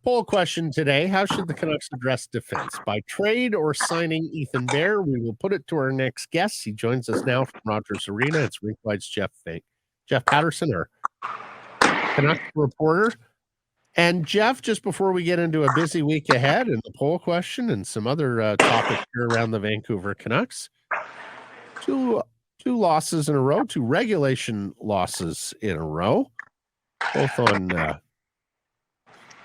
Poll question today. How should the Canucks address defense? By trade or signing Ethan Bear? We will put it to our next guest. He joins us now from Rogers Arena. It's Rinkwide's Jeff Paterson, our Canucks reporter. And Jeff, just before we get into a busy week ahead and the poll question and some other topics here around the Vancouver Canucks, two losses in a row, two regulation losses in a row, both on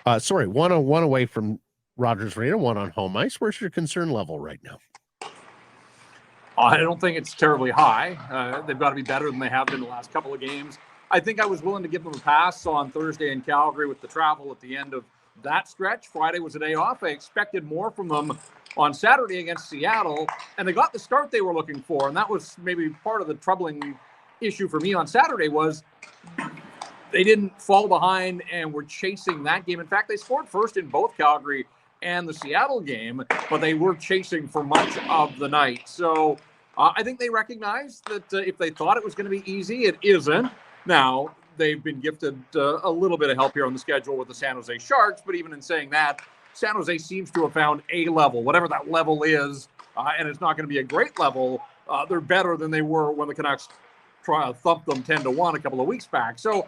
one away from Rogers Arena, one on home ice. Where's your concern level right now? I don't think it's terribly high. They've got to be better than they have been the last couple of games. I think I was willing to give them a pass on Thursday in Calgary with the travel at the end of that stretch. Friday was a day off. I expected more from them on Saturday against Seattle, and they got the start they were looking for. And that was maybe part of the troubling issue for me on Saturday was they didn't fall behind and were chasing that game. In fact, they scored first in both Calgary and the Seattle game, but they were chasing for much of the night. So I think they recognized that if they thought it was going to be easy, it isn't. Now, they've been gifted a little bit of help here on the schedule with the San Jose Sharks, but even in saying that, San Jose seems to have found a level, whatever that level is, and it's not going to be a great level. They're better than they were when the Canucks thumped them 10-1 a couple of weeks back. So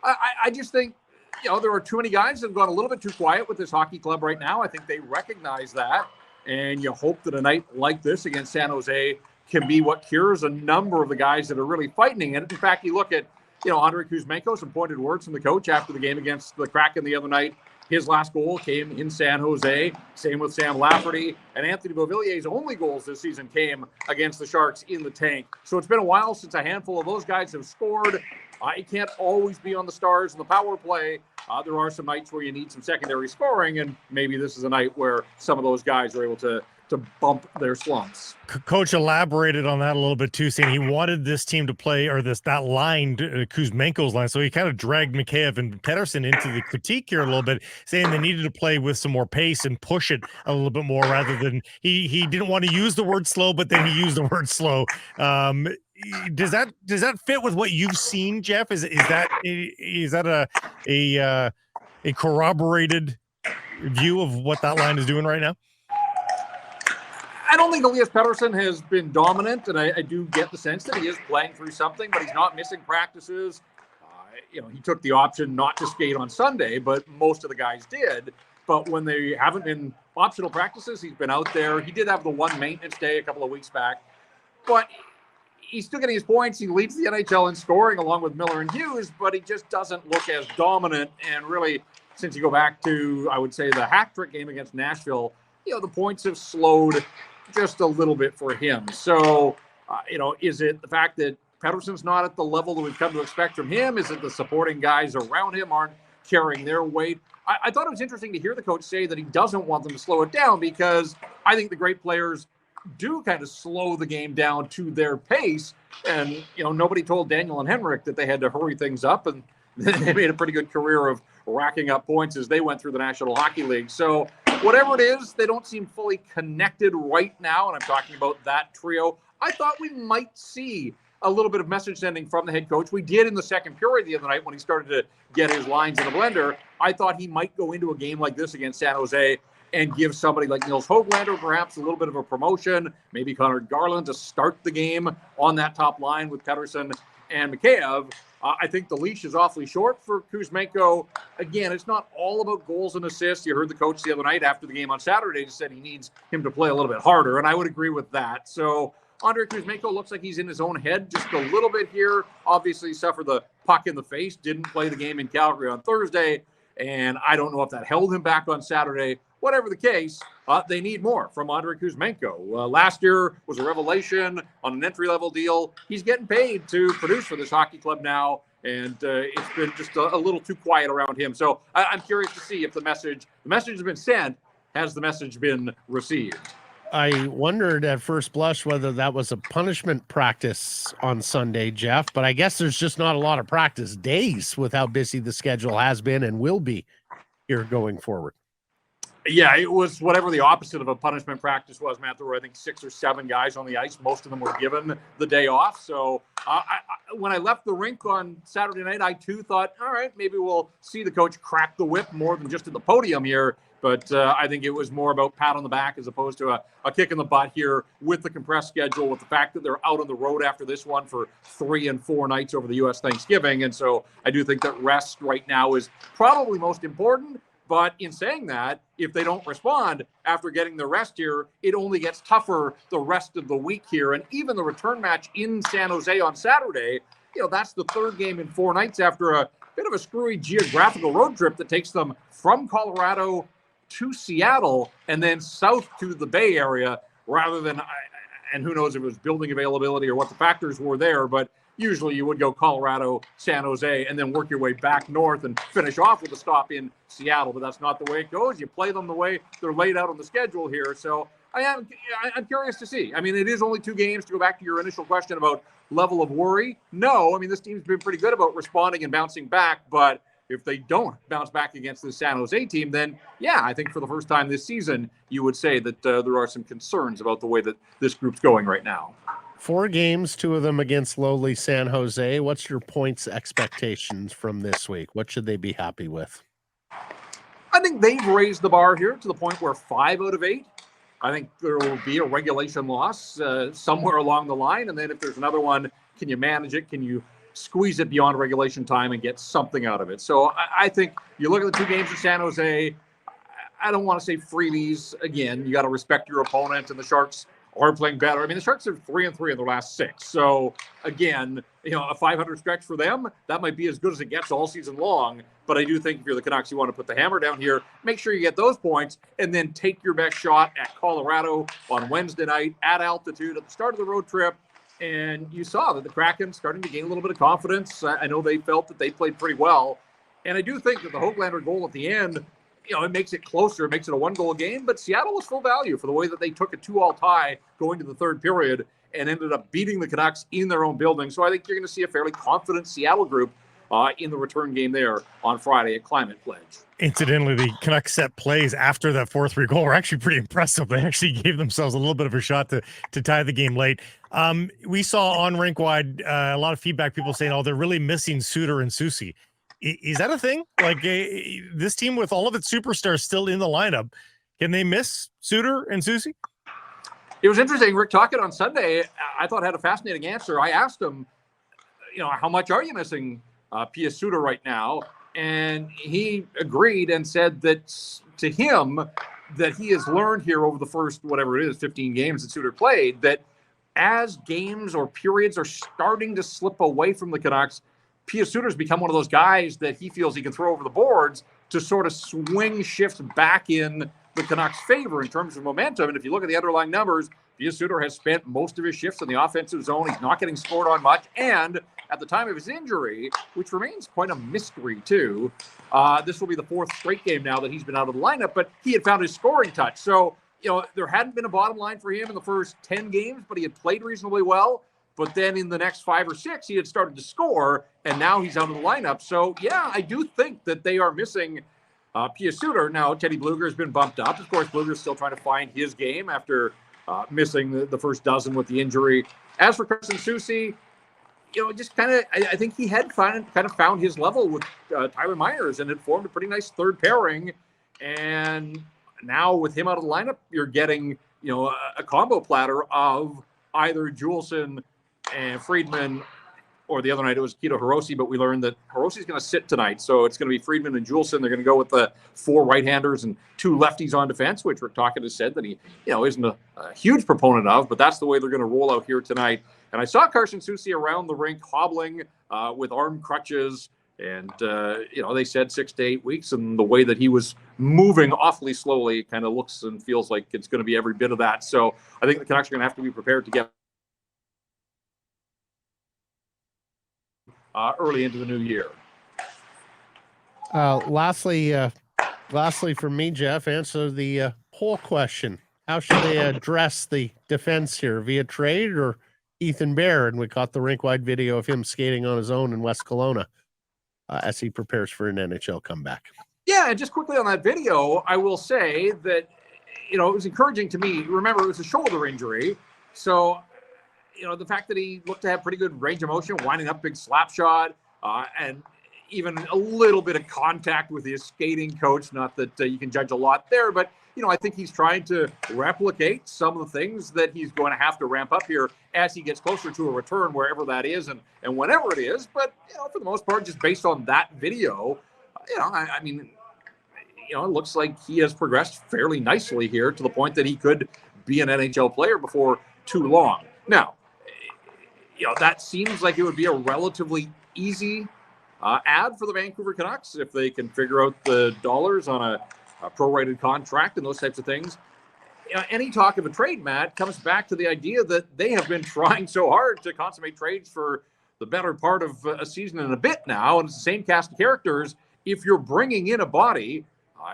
I just think, there are too many guys that have gone a little bit too quiet with this hockey club right now. I think they recognize that, and you hope that a night like this against San Jose can be what cures a number of the guys that are really fighting it. In fact, you look at Andrei Kuzmenko, some pointed words from the coach after the game against the Kraken the other night. His last goal came in San Jose. Same with Sam Lafferty. And Anthony Beauvillier's only goals this season came against the Sharks in the tank. So it's been a while since a handful of those guys have scored. It can't always be on the Stars and the power play. There are some nights where you need some secondary scoring, and maybe this is a night where some of those guys are able to bump their slumps. Coach elaborated on that a little bit too, saying he wanted this team to play, or that line, Kuzmenko's line. So he kind of dragged Mikheyev and Paterson into the critique here a little bit, saying they needed to play with some more pace and push it a little bit more rather than he didn't want to use the word slow, but then he used the word slow. Does that fit with what you've seen, Jeff? Is that a corroborated view of what that line is doing right now? I don't think Elias Paterson has been dominant, and I do get the sense that he is playing through something, but he's not missing practices. He took the option not to skate on Sunday, but most of the guys did. But when they haven't been optional practices, he's been out there. He did have the one maintenance day a couple of weeks back, but he's still getting his points. He leads the NHL in scoring along with Miller and Hughes, but he just doesn't look as dominant. And really, since you go back to, I would say, the hat-trick game against Nashville, the points have slowed just a little bit for him. So, is it the fact that Paterson's not at the level that we've come to expect from him? Is it the supporting guys around him aren't carrying their weight? I thought it was interesting to hear the coach say that he doesn't want them to slow it down, because I think the great players do kind of slow the game down to their pace. And, nobody told Daniel and Henrik that they had to hurry things up, and they made a pretty good career of racking up points as they went through the National Hockey League. So whatever it is, they don't seem fully connected right now, and I'm talking about that trio. I thought we might see a little bit of message sending from the head coach. We did in the second period the other night when he started to get his lines in the blender. I thought he might go into a game like this against San Jose and give somebody like Nils Höglander perhaps a little bit of a promotion, maybe Connor Garland to start the game on that top line with Paterson and Mikheyev. I think the leash is awfully short for Kuzmenko. Again, it's not all about goals and assists. You heard the coach the other night after the game on Saturday just said he needs him to play a little bit harder, and I would agree with that. So Andrei Kuzmenko looks like he's in his own head just a little bit here. Obviously suffered the puck in the face, didn't play the game in Calgary on Thursday, and I don't know if that held him back on Saturday. Whatever the case, they need more from Andrei Kuzmenko. Last year was a revelation on an entry-level deal. He's getting paid to produce for this hockey club now, and it's been just a little too quiet around him. So I'm curious to see if the message has been sent. Has the message been received? I wondered at first blush whether that was a punishment practice on Sunday, Jeff, but I guess there's just not a lot of practice days with how busy the schedule has been and will be here going forward. Yeah, it was whatever the opposite of a punishment practice was, Matt. There were, I think, 6 or 7 guys on the ice. Most of them were given the day off. So when I left the rink on Saturday night, I too thought, all right, maybe we'll see the coach crack the whip more than just at the podium here. But I think it was more about pat on the back as opposed to a kick in the butt here with the compressed schedule, with the fact that they're out on the road after this one for 3 and 4 nights over the U.S. Thanksgiving. And so I do think that rest right now is probably most important. But in saying that, if they don't respond after getting the rest here, it only gets tougher the rest of the week here. And even the return match in San Jose on Saturday, that's the 3rd game in 4 nights after a bit of a screwy geographical road trip that takes them from Colorado to Seattle and then south to the Bay Area rather than, and who knows if it was building availability or what the factors were there, but usually you would go Colorado, San Jose, and then work your way back north and finish off with a stop in Seattle. But that's not the way it goes. You play them the way they're laid out on the schedule here. So I'm curious to see. I mean, it is only 2 games, to go back to your initial question about level of worry. No, I mean, this team's been pretty good about responding and bouncing back. But if they don't bounce back against the San Jose team, then, yeah, I think for the first time this season, you would say that there are some concerns about the way that this group's going right now. 4 games, 2 of them against lowly San Jose. What's your points expectations from this week? What should they be happy with? I think they've raised the bar here to the point where 5 out of 8. I think there will be a regulation loss somewhere along the line. And then if there's another one, can you manage it? Can you squeeze it beyond regulation time and get something out of it? So I think you look at the 2 games in San Jose, I don't want to say freebies. Again, you got to respect your opponent, and the Sharks are playing better. I mean, the Sharks are 3-3 in their last 6. So again, a 500 stretch for them, that might be as good as it gets all season long. But I do think if you're the Canucks, you want to put the hammer down here, make sure you get those points, and then take your best shot at Colorado on Wednesday night at altitude at the start of the road trip. And you saw that the Kraken starting to gain a little bit of confidence. I know they felt that they played pretty well. And I do think that the Höglander goal at the end, it makes it closer. It makes it a 1-goal game. But Seattle was full value for the way that they took a 2-2 tie going to the 3rd period and ended up beating the Canucks in their own building. So I think you're going to see a fairly confident Seattle group in the return game there on Friday at Climate Pledge. Incidentally, the Canucks set plays after that 4-3 goal were actually pretty impressive. They actually gave themselves a little bit of a shot to tie the game late. We saw on rink-wide a lot of feedback, people saying, they're really missing Suter and Soucy. Is that a thing? Like this team with all of its superstars still in the lineup, can they miss Suter and Soucy? It was interesting. Rick Tocchet on Sunday, I thought, had a fascinating answer. I asked him, how much are you missing Pius Suter right now? And he agreed and said that to him, that he has learned here over the first, whatever it is, 15 games that Suter played, that as games or periods are starting to slip away from the Canucks, Pius Suter's become one of those guys that he feels he can throw over the boards to sort of swing shifts back in the Canucks' favor in terms of momentum. And if you look at the underlying numbers, Pius Suter has spent most of his shifts in the offensive zone. He's not getting scored on much. And at the time of his injury, which remains quite a mystery too, this will be the 4th straight game now that he's been out of the lineup, but he had found his scoring touch. So, there hadn't been a bottom line for him in the first 10 games, but he had played reasonably well. But then in the next 5 or 6, he had started to score, and now he's out of the lineup. So, yeah, I do think that they are missing Pius Suter. Now, Teddy Bluger has been bumped up. Of course, Bluger's still trying to find his game after missing the first dozen with the injury. As for Carson Soucy, just kind of, I think he had kind of found his level with Tyler Myers and had formed a pretty nice 3rd pairing. And now with him out of the lineup, you're getting, a combo platter of either Juleson and Friedman, or the other night it was Kito Hirose, but we learned that Hirose is going to sit tonight. So it's going to be Friedman and Juleson. They're going to go with the 4 right-handers and 2 lefties on defense, which Rick Tocchet has said that he, isn't a huge proponent of, but that's the way they're going to roll out here tonight. And I saw Carson Soucy around the rink hobbling with arm crutches. And, they said 6 to 8 weeks, and the way that he was moving awfully slowly kind of looks and feels like it's going to be every bit of that. So I think the Canucks are going to have to be prepared to get early into the new year. Lastly for me, Jeff, answer the whole question. How should they address the defense here, via trade or Ethan Bear? And we caught the rink-wide video of him skating on his own in West Kelowna as he prepares for an NHL comeback. Yeah, and just quickly on that video, I will say that, it was encouraging to me. Remember, it was a shoulder injury. So, the fact that he looked to have pretty good range of motion, winding up big slap shot, and even a little bit of contact with his skating coach. Not that you can judge a lot there, but, I think he's trying to replicate some of the things that he's going to have to ramp up here as he gets closer to a return, wherever that is and whenever it is. But, for the most part, just based on that video, I mean, it looks like he has progressed fairly nicely here to the point that he could be an NHL player before too long. Now, that seems like it would be a relatively easy ad for the Vancouver Canucks if they can figure out the dollars on a prorated contract and those types of things. Any talk of a trade, Matt, comes back to the idea that they have been trying so hard to consummate trades for the better part of a season and a bit now, and it's the same cast of characters. If you're bringing in a body,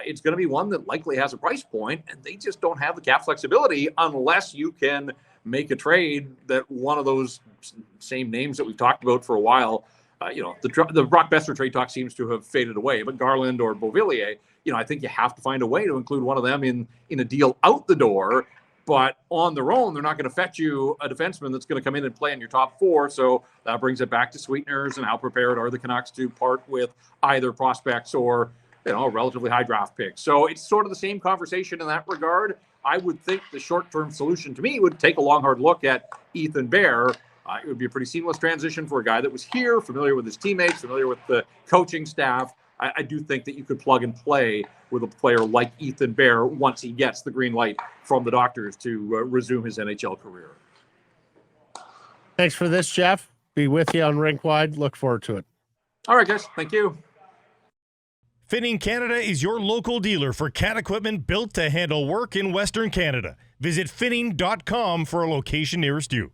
it's going to be one that likely has a price point, and they just don't have the cap flexibility unless you can make a trade that one of those same names that we've talked about for a while. The Brock Besser trade talk seems to have faded away, but Garland or Beauvillier, I think you have to find a way to include one of them in a deal out the door. But on their own, they're not going to fetch you a defenseman that's going to come in and play in your top four. So that brings it back to sweeteners and how prepared are the Canucks to part with either prospects or a relatively high draft pick. So it's sort of the same conversation in that regard. I would think the short-term solution to me would take a long, hard look at Ethan Bear. It would be a pretty seamless transition for a guy that was here, familiar with his teammates, familiar with the coaching staff. I do think that you could plug and play with a player like Ethan Bear once he gets the green light from the doctors to resume his NHL career. Thanks for this, Jeff. Be with you on Rink Wide. Look forward to it. All right, guys. Thank you. Finning Canada is your local dealer for cat equipment built to handle work in Western Canada. Visit finning.com for a location nearest you.